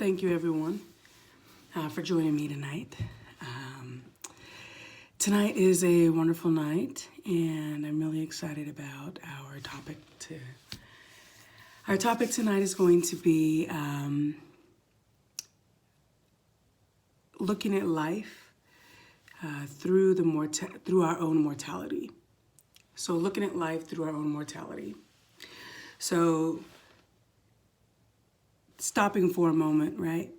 Thank you, everyone, for joining me tonight. Tonight is a wonderful night, and I'm really excited about our topic. Our topic tonight is going to be looking at life through our own mortality. So, looking at life through our own mortality. So, stopping for a moment, right?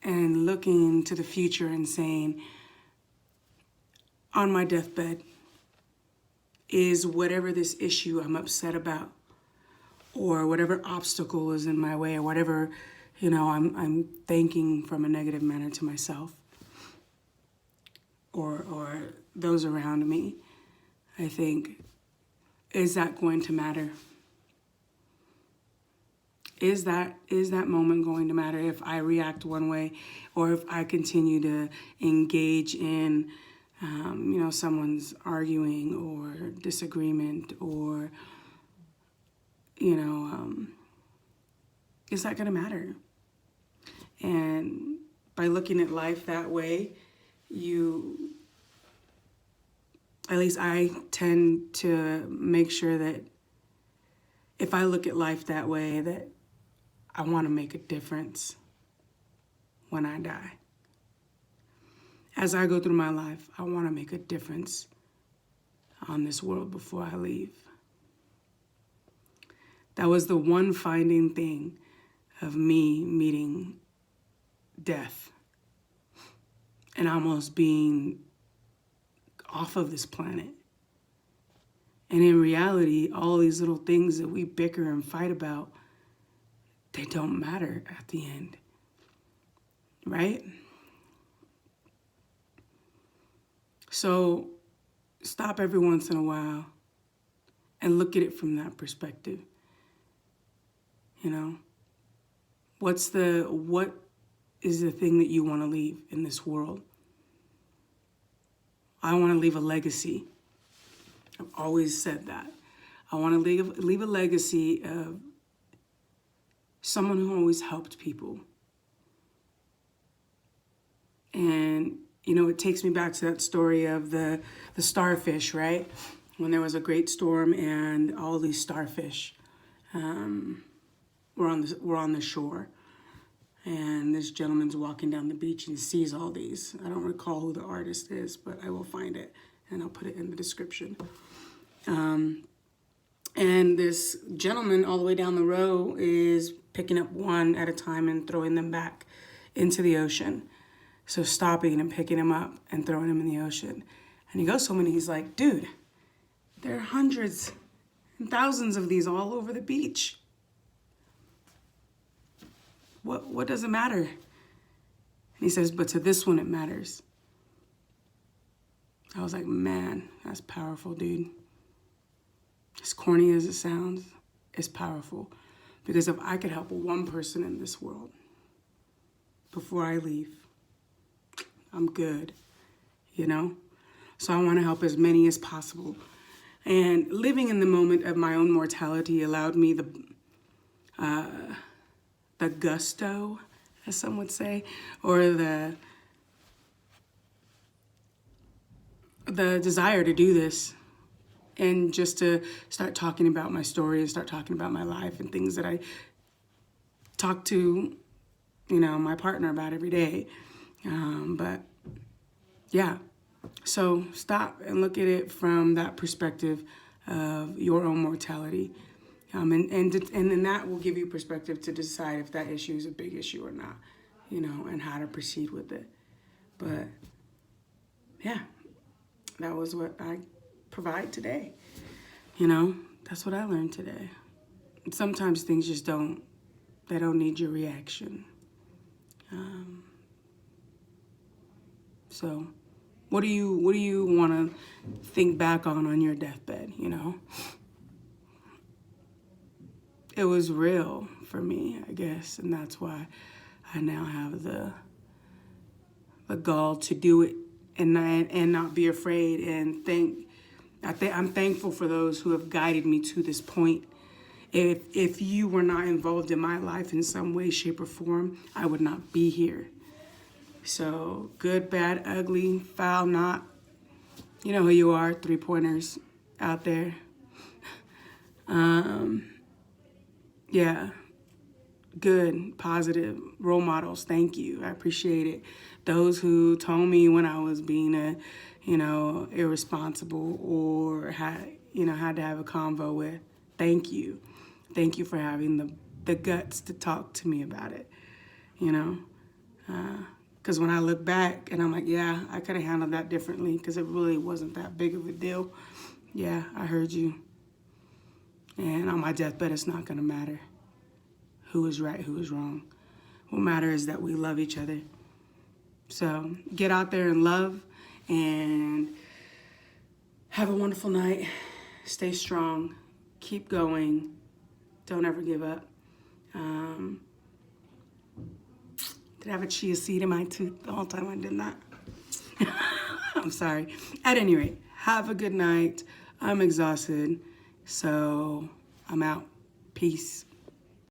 And looking to the future and saying, on my deathbed, is whatever this issue I'm upset about, or whatever obstacle is in my way, or whatever, I'm thinking from a negative manner to myself, or those around me, I think, is that going to matter? Is that moment going to matter if I react one way, or if I continue to engage in, someone's arguing or disagreement, or, is that going to matter? And by looking at life that way, at least I tend to make sure that if I look at life that way, that I want to make a difference when I die. As I go through my life, I want to make a difference on this world before I leave. That was the one finding thing of me meeting death and almost being off of this planet. And in reality, all these little things that we bicker and fight about, they don't matter at the end, right? So stop every once in a while and look at it from that perspective. What is the thing that you want to leave in this world? I want to leave a legacy. I've always said that. I want to leave a legacy of someone who always helped people. And, it takes me back to that story of the starfish, right? When there was a great storm and all these starfish were on the shore. And this gentleman's walking down the beach and sees all these. I don't recall who the artist is, but I will find it and I'll put it in the description. And this gentleman all the way down the row is picking up one at a time and throwing them back into the ocean. So stopping and picking them up and throwing them in the ocean. And he goes home and he's like, dude, there are hundreds and thousands of these all over the beach. What does it matter? And he says, but to this one it matters. I was like, man, that's powerful, dude. As corny as it sounds, it's powerful. Because if I could help one person in this world before I leave, I'm good, So I want to help as many as possible. And living in the moment of my own mortality allowed me the gusto, as some would say, or the desire to do this. And just to start talking about my story and start talking about my life and things that I talk to, my partner about every day. But yeah, so stop and look at it from that perspective of your own mortality. And then that will give you perspective to decide if that issue is a big issue or not, and how to proceed with it. But yeah, that was what I provide today. That's what I learned today. And sometimes things just don't need your reaction. So what do you want to think back on your deathbed, It was real for me, I guess, and that's why I now have the gall to do it and not be afraid and I'm thankful for those who have guided me to this point If you were not involved in my life in some way, shape, or form, I would not be here. So good, bad, ugly, foul, not. You know who you are, 3-pointers out there. Yeah, good, positive role models. Thank you. I appreciate it. Those who told me when I was being irresponsible or had to have a convo with. Thank you. Thank you for having the guts to talk to me about it, you know. Because when I look back and I'm like, yeah, I could have handled that differently because it really wasn't that big of a deal. Yeah, I heard you. And on my deathbed, it's not going to matter who is right, who is wrong. What matters is that we love each other. So get out there and love and have a wonderful night. Stay strong. Keep going. Don't ever give up. Did I have a chia seed in my tooth the whole time I did that? I'm sorry. At any rate, have a good night. I'm exhausted, so I'm out. Peace.